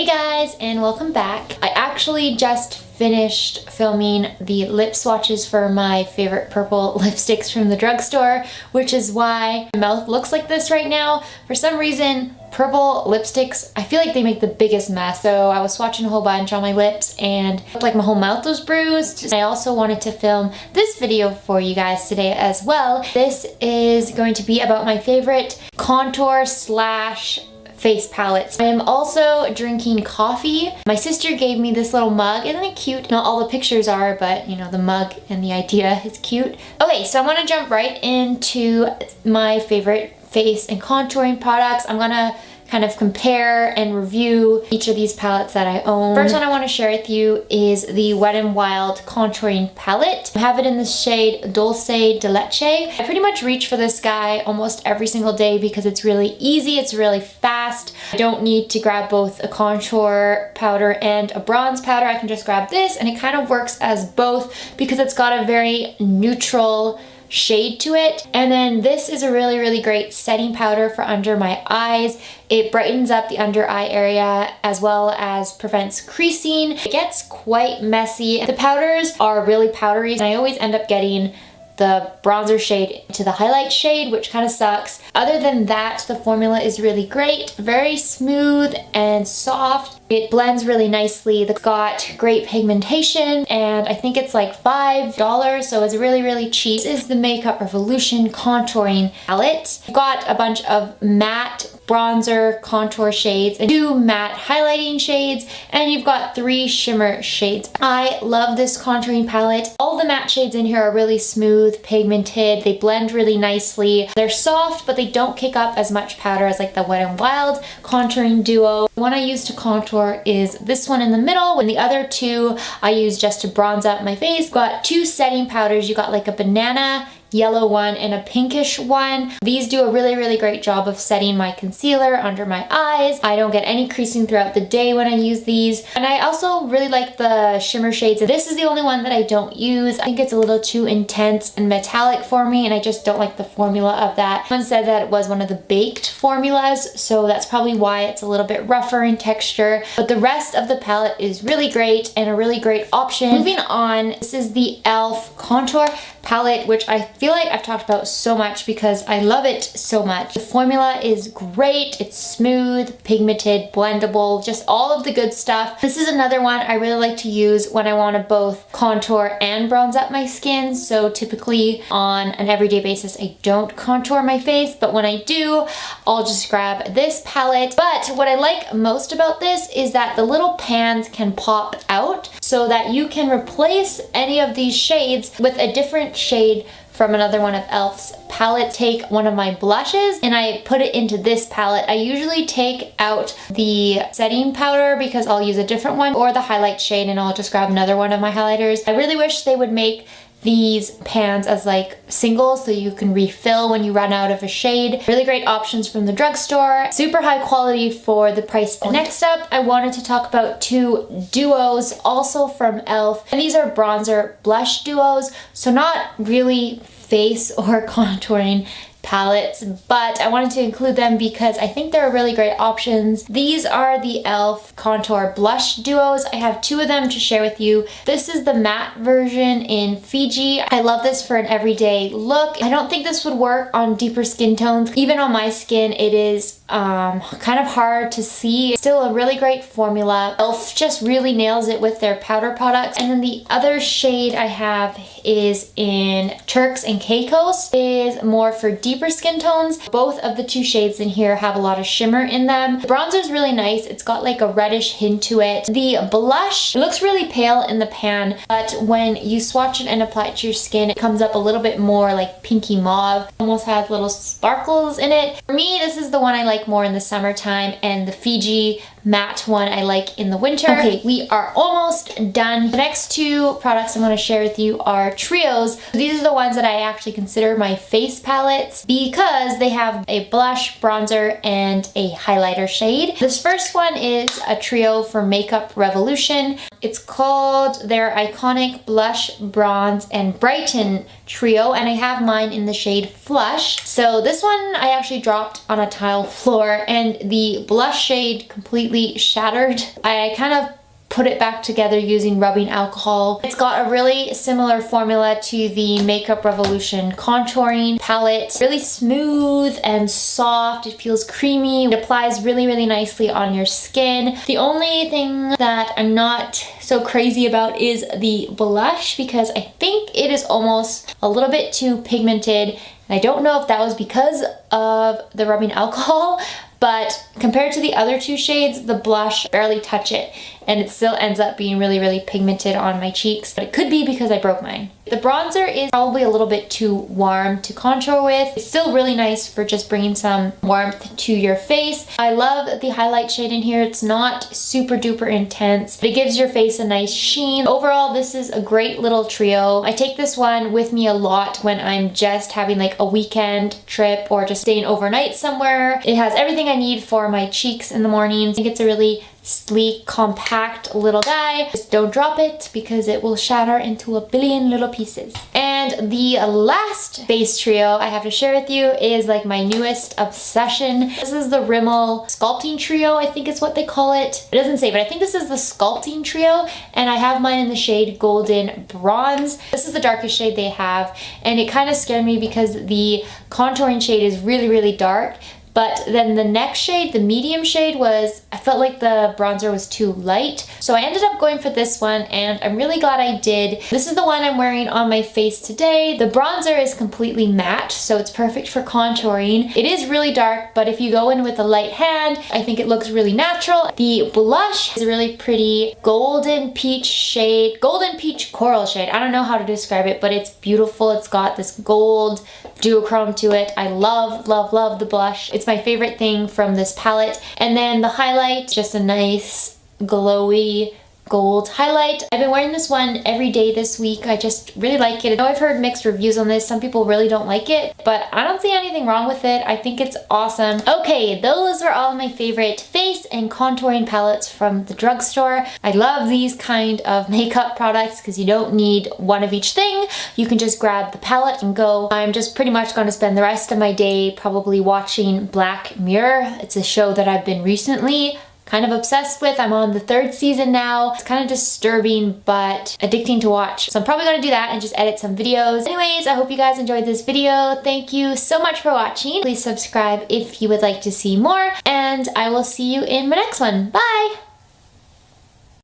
Hey guys, and welcome back. I actually just finished filming the lip swatches for my favorite purple lipsticks from the drugstore, which is why my mouth looks like this right now. For some reason, purple lipsticks, I feel like they make the biggest mess. So I was swatching a whole bunch on my lips and it looked like my whole mouth was bruised. I also wanted to film this video for you guys today as well. This is going to be about my favorite contour slash face palettes. I am also drinking coffee. My sister gave me this little mug. Isn't it cute? Not all the pictures are, but you know, the mug and the idea is cute. Okay, so I'm gonna jump right into my favorite face and contouring products. I'm gonna kind of compare and review each of these palettes that I own. First one I want to share with you is the Wet n Wild contouring palette. I have it in the shade Dulce de Leche. I pretty much reach for this guy almost every single day because it's really easy, it's really fast. I don't need to grab both a contour powder and a bronze powder. I can just grab this and it kind of works as both because it's got a very neutral shade to it. And then this is a really great setting powder for under my eyes. It brightens up the under eye area as well as prevents creasing. It gets quite messy. The powders are really powdery and I always end up getting the bronzer shade to the highlight shade, which kind of sucks. Other than that, the formula is really great, very smooth and soft. It blends really nicely. It's got great pigmentation and I think it's like $5, so it's really cheap. This is the Makeup Revolution contouring palette. I've got a bunch of matte bronzer contour shades and 2 matte highlighting shades, and you've got 3 shimmer shades. I love this contouring palette. All the matte shades in here are really smooth, pigmented. They blend really nicely. They're soft, but they don't kick up as much powder as like the Wet n Wild contouring duo. The one I use to contour is this one in the middle, and the other 2 I use just to bronze up my face. Got 2 setting powders. You got like a banana yellow one and a pinkish one. These do a really great job of setting my concealer under my eyes. I don't get any creasing throughout the day when I use these. And I also really like the shimmer shades. This is the only one that I don't use. I think it's a little too intense and metallic for me and I just don't like the formula of that. Someone said that it was one of the baked formulas, so that's probably why it's a little bit rougher in texture. But the rest of the palette is really great and a really great option. Moving on, this is the e.l.f. contour palette, which I feel like I've talked about so much because I love it so much. The formula is great. It's smooth, pigmented, blendable, just all of the good stuff. This is another one I really like to use when I want to both contour and bronze up my skin. So typically on an everyday basis, I don't contour my face, but when I do, I'll just grab this palette. But what I like most about this is that the little pans can pop out so that you can replace any of these shades with a different shade from another one of e.l.f.'s palette. Take one of my blushes and I put it into this palette. I usually take out the setting powder because I'll use a different one, or the highlight shade and I'll just grab another one of my highlighters. I really wish they would make these pans as like singles so you can refill when you run out of a shade. Really great options from the drugstore. Super high quality for the price point. Next up, I wanted to talk about 2 duos also from e.l.f. and these are bronzer blush duos, so not really face or contouring palettes, but I wanted to include them because I think they're really great options. These are the e.l.f. contour blush duos. I have 2 of them to share with you. This is the matte version in Fiji. I love this for an everyday look. I don't think this would work on deeper skin tones. Even on my skin, it is kind of hard to see. It's still a really great formula. e.l.f. just really nails it with their powder products. And then the other shade I have is in Turks and Caicos. It is more for deeper skin tones. Both of the 2 shades in here have a lot of shimmer in them. The bronzer is really nice. It's got like a reddish hint to it. The blush, it looks really pale in the pan, but when you swatch it and apply it to your skin, it comes up a little bit more like pinky mauve. Almost has little sparkles in it. For me, this is the one I like more in the summertime, and the Fiji matte one I like in the winter. Okay, we are almost done. The next 2 products I'm going to share with you are trios. These are the ones that I actually consider my face palettes because they have a blush, bronzer, and a highlighter shade. This first one is a trio for Makeup Revolution. It's called their Iconic Blush, Bronze, and Brighten trio, and I have mine in the shade Flush. So this one I actually dropped on a tile floor, and the blush shade completely shattered. I kind of put it back together using rubbing alcohol. It's got a really similar formula to the Makeup Revolution contouring palette. Really smooth and soft. It feels creamy. It applies really, really nicely on your skin. The only thing that I'm not so crazy about is the blush, because I think it is almost a little bit too pigmented. And I don't know if that was because of the rubbing alcohol, but compared to the other two shades, the blush barely touch it, and it still ends up being really, really pigmented on my cheeks. But it could be because I broke mine. The bronzer is probably a little bit too warm to contour with. It's still really nice for just bringing some warmth to your face. I love the highlight shade in here. It's not super duper intense, but it gives your face a nice sheen. Overall, this is a great little trio. I take this one with me a lot when I'm just having like a weekend trip or just staying overnight somewhere. It has everything I need for my cheeks in the mornings. I think it's a really sleek, compact little guy. Just don't drop it because it will shatter into a billion little pieces. And the last face trio I have to share with you is like my newest obsession. This is the Rimmel Sculpting Trio, I think is what they call it. It doesn't say, but I think this is the Sculpting Trio, and I have mine in the shade Golden Bronze. This is the darkest shade they have, and it kind of scared me because the contouring shade is really, really dark. But then the next shade, the medium shade, I felt like the bronzer was too light. So I ended up going for this one, and I'm really glad I did. This is the one I'm wearing on my face today. The bronzer is completely matte, so it's perfect for contouring. It is really dark, but if you go in with a light hand, I think it looks really natural. The blush is a really pretty golden peach shade, golden peach coral shade. I don't know how to describe it, but it's beautiful. It's got this gold duochrome to it. I love, love, love the blush. It's my favorite thing from this palette. And then the highlight, just a nice glowy gold highlight. I've been wearing this one every day this week. I just really like it. I know I've heard mixed reviews on this. Some people really don't like it, but I don't see anything wrong with it. I think it's awesome. Okay, those are all my favorite face and contouring palettes from the drugstore. I love these kind of makeup products because you don't need one of each thing. You can just grab the palette and go. I'm just pretty much going to spend the rest of my day probably watching Black Mirror. It's a show that I've been recently kind of obsessed with. I'm on the 3rd season now. It's kind of disturbing but addicting to watch. So I'm probably gonna do that and just edit some videos. Anyways, I hope you guys enjoyed this video. Thank you so much for watching. Please subscribe if you would like to see more, and I will see you in my next one. Bye!